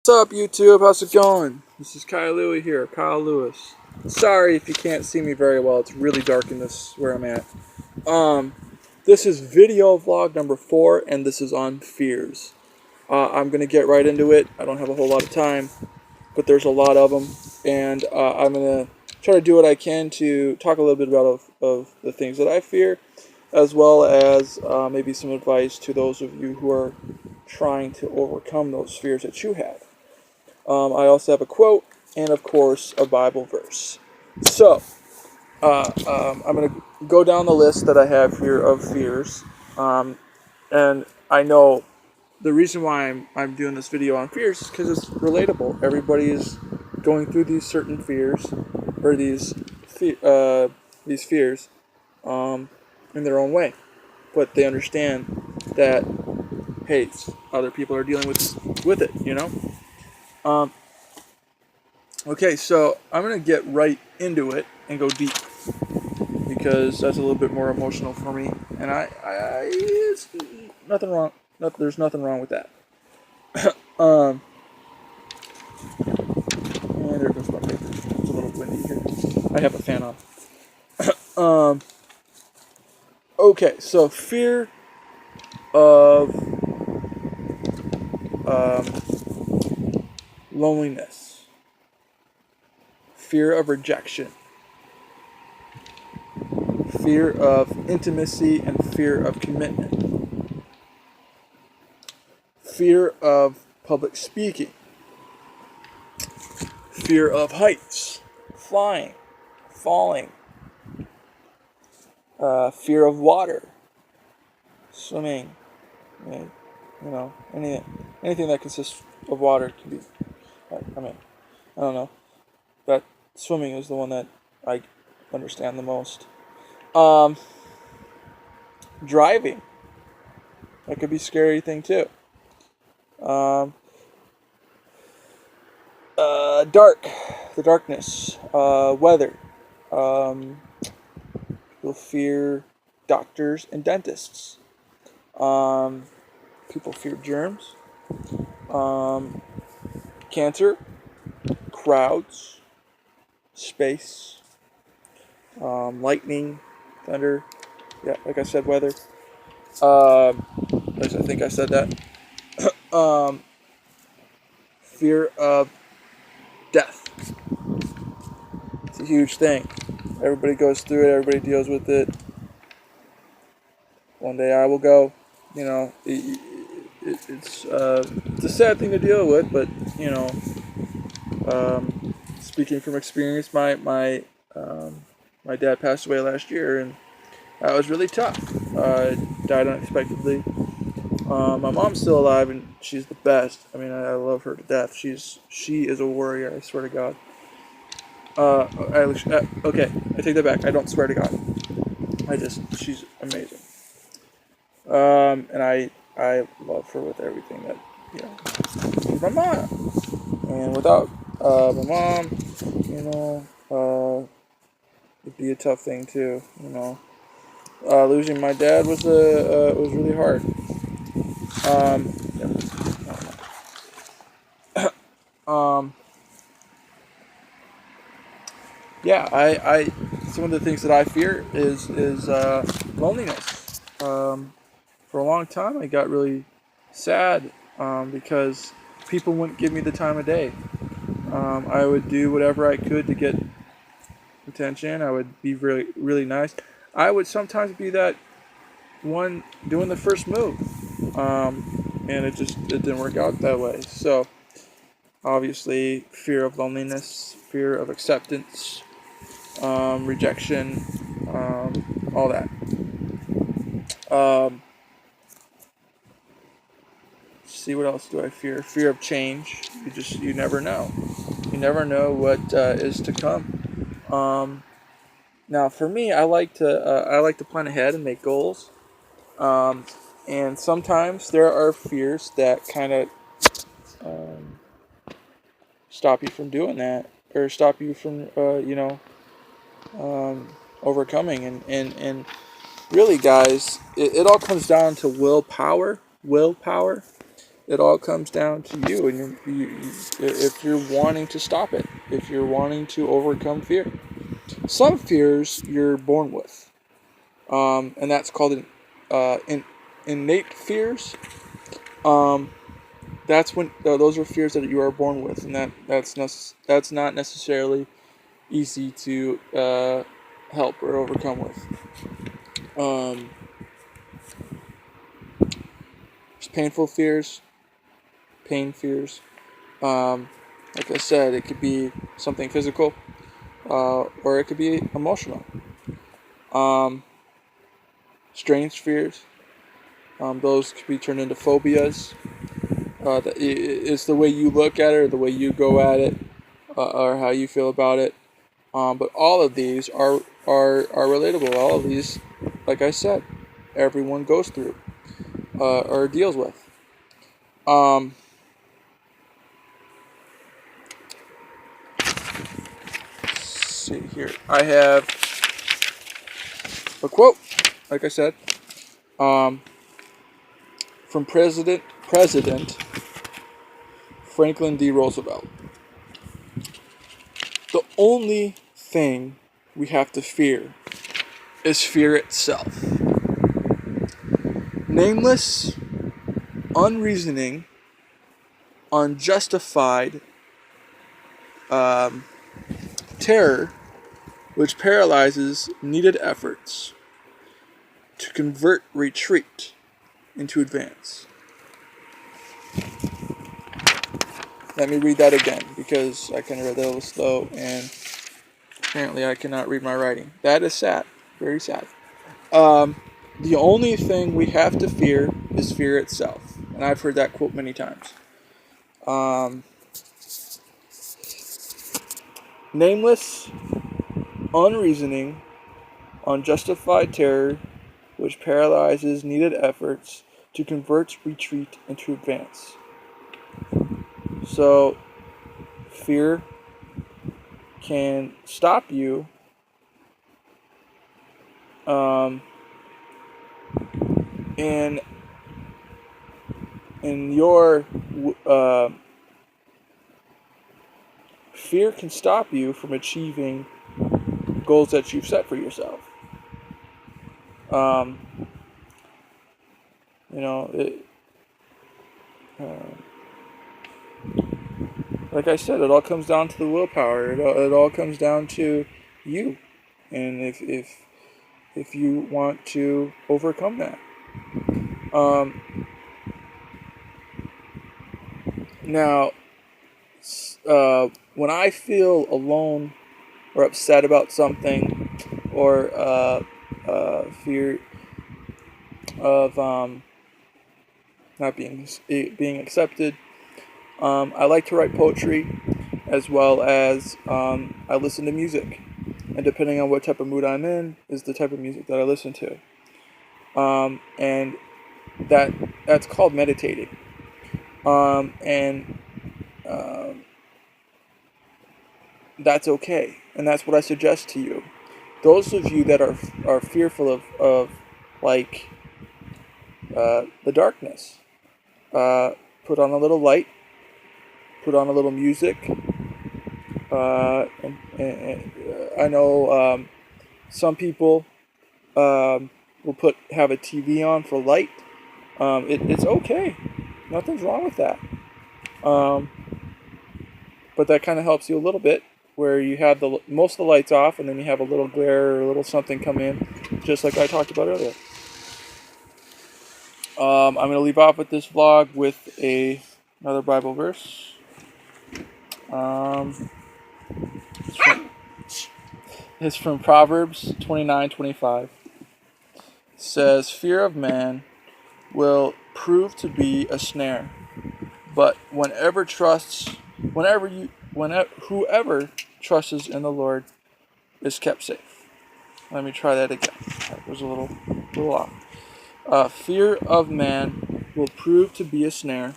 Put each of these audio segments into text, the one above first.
What's up, YouTube? How's it going? This is Kyle Louie here, Kyle Lewis. Sorry if you can't see me very well. It's really dark in this where I'm at. This is video vlog number 4, and this is on fears. I'm gonna get right into it. I don't have a whole lot of time, but there's a lot of them, and I'm gonna try to do what I can to talk a little bit about of the things that I fear, as well as maybe some advice to those of you who are trying to overcome those fears that you have. I also have a quote and, of course, a Bible verse. So, I'm going to go down the list that I have here of fears. And I know the reason why I'm doing this video on fears is because it's relatable. Everybody is going through these certain fears, or these fears, in their own way. But they understand that, hey, other people are dealing with it, you know? Okay, so I'm going to get right into it and go deep, because that's a little bit more emotional for me, and it's nothing wrong. There's nothing wrong with that. And there goes my paper. It's a little windy here. I have a fan on. Okay, so fear of loneliness, fear of rejection, fear of intimacy, and fear of commitment, fear of public speaking, fear of heights, flying, falling, fear of water, swimming, anything that consists of water can be, I don't know, that swimming is the one that I understand the most. Driving, that could be a scary thing too. The darkness, weather. People fear doctors and dentists. People fear germs. Cancer, crowds, space, lightning, thunder. Yeah, like I said, weather. I think I said that. Fear of death. It's a huge thing. Everybody goes through it. Everybody deals with it. One day I will go. It's a sad thing to deal with, but speaking from experience, my dad passed away last year, and that was really tough. Died unexpectedly. My mom's still alive, and she's the best. I mean, I love her to death. She is a warrior. I swear to God. Okay, I take that back. I don't swear to God. She's amazing. And I love her with everything that, she's my mom. And without my mom, it'd be a tough thing too. Losing my dad was really hard. I some of the things that I fear is loneliness. For a long time, I got really sad because people wouldn't give me the time of day. I would do whatever I could to get attention. I would be really, really nice. I would sometimes be that one doing the first move, and it didn't work out that way. So obviously, fear of loneliness, fear of acceptance, rejection, all that. See, what else do I fear? Fear of change. You never know. You never know what is to come. Now, for me, I like to plan ahead and make goals. And sometimes there are fears that kind of stop you from doing that, or stop you from overcoming. And really, guys, it all comes down to willpower. it all comes down to you, and if you're wanting to stop it, if you're wanting to overcome fear. Some fears you're born with, and that's called innate fears. Um, that's when those are fears that you are born with, and that's not necessarily easy to help or overcome with. Um, there's painful fears, pain fears. Like I said, it could be something physical, or it could be emotional. Um, Strange fears. Those could be turned into phobias. It's the way you look at it, or the way you go at it, or how you feel about it. But all of these are relatable. All of these, like I said, everyone goes through or deals with. Um, let's see here. I have a quote, like I said, from President Franklin D. Roosevelt. The only thing we have to fear is fear itself. Nameless, unreasoning, unjustified terror which paralyzes needed efforts to convert retreat into advance. Let me read that again, because I kind of read that a little slow, and apparently I cannot read my writing. That is sad. Very sad. The only thing we have to fear is fear itself. And I've heard that quote many times. Nameless, unreasoning, unjustified terror which paralyzes needed efforts to convert retreat into advance. So, fear can stop you in your fear can stop you from achieving goals that you've set for yourself. You know, like I said, it all comes down to the willpower. It all comes down to you, and if you want to overcome that. Now, when I feel alone or upset about something, or fear of not being accepted, I like to write poetry, as well as I listen to music, and depending on what type of mood I'm in is the type of music that I listen to, and that's called meditating, and that's okay, and that's what I suggest to you. Those of you that are fearful of like the darkness, put on a little light, put on a little music. And I know some people will have a TV on for light. It's okay. Nothing's wrong with that. But that kind of helps you a little bit, where you have most of the lights off, and then you have a little glare or a little something come in, just like I talked about earlier. I'm going to leave off with this vlog with another Bible verse. It's from Proverbs 29:25. It says, "Fear of man will prove to be a snare, but whoever trusts in the Lord is kept safe." Let me try that again. That was a little off. Fear of man will prove to be a snare,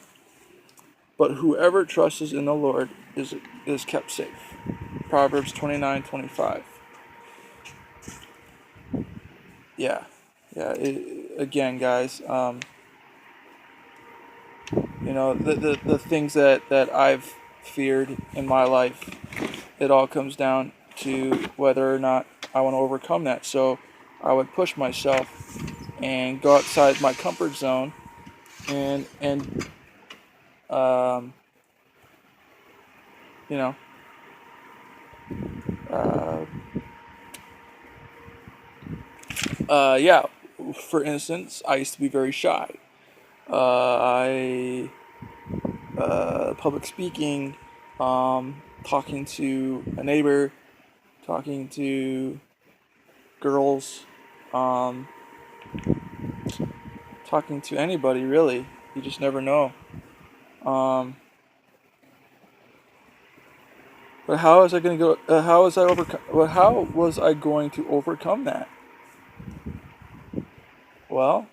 but whoever trusts in the Lord is kept safe. Proverbs 29:25. Yeah. Again, guys. You know, the things that I've feared in my life, it all comes down to whether or not I want to overcome that. So I would push myself and go outside my comfort zone and you know, uh, yeah. For instance, I used to be very shy. I public speaking, talking to a neighbor, talking to girls, um, talking to anybody really. You just never know. Um, but how was I going to go? How was I overcome? Well, how was I going to overcome that? Well,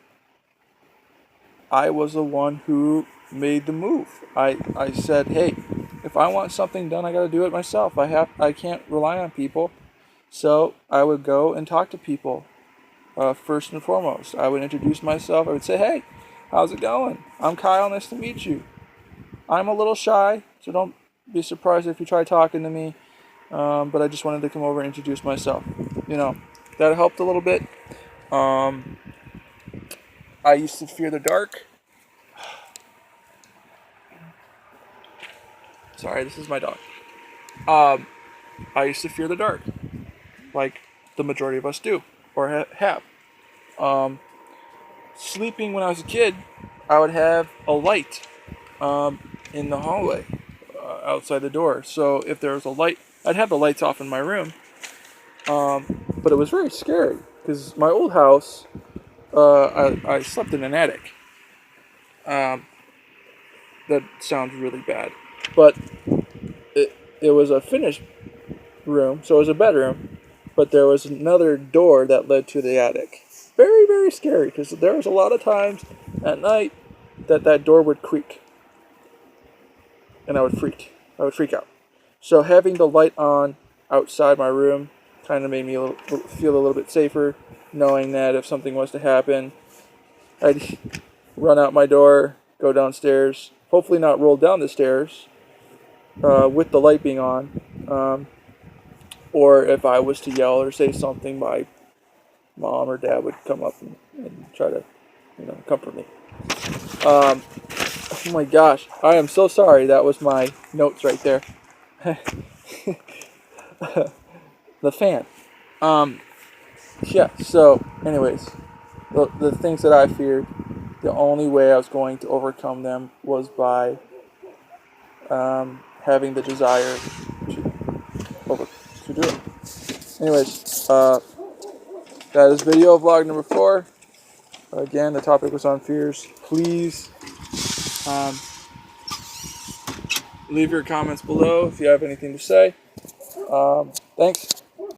I was the one who made the move. I said, hey, if I want something done, I got to do it myself. I can't rely on people. So I would go and talk to people. First and foremost, I would introduce myself. I would say, hey, how's it going? I'm Kyle. Nice to meet you. I'm a little shy, so don't be surprised if you try talking to me. But I just wanted to come over and introduce myself. You know, that helped a little bit. I used to fear the dark. Sorry, this is my dog. I used to fear the dark, like the majority of us do, or have. Um, Sleeping when I was a kid, I would have a light in the hallway outside the door. So if there was a light, I'd have the lights off in my room. But it was very scary because my old house, I slept in an attic. Um, that sounds really bad, but it was a finished room, so it was a bedroom, but there was another door that led to the attic. Very, very scary because there was a lot of times at night that door would creak, and I would freak out. So having the light on outside my room kind of made me feel a little bit safer, knowing that if something was to happen, I'd run out my door, go downstairs, hopefully not roll down the stairs with the light being on. Or if I was to yell or say something, my mom or dad would come up and try to, comfort me. Oh my gosh, I am so sorry. That was my notes right there. The fan. Yeah, so anyways, the things that I feared, the only way I was going to overcome them was by having the desire to do it. Anyways, that is video vlog number 4. Again, the topic was on fears. Please leave your comments below if you have anything to say. Thanks.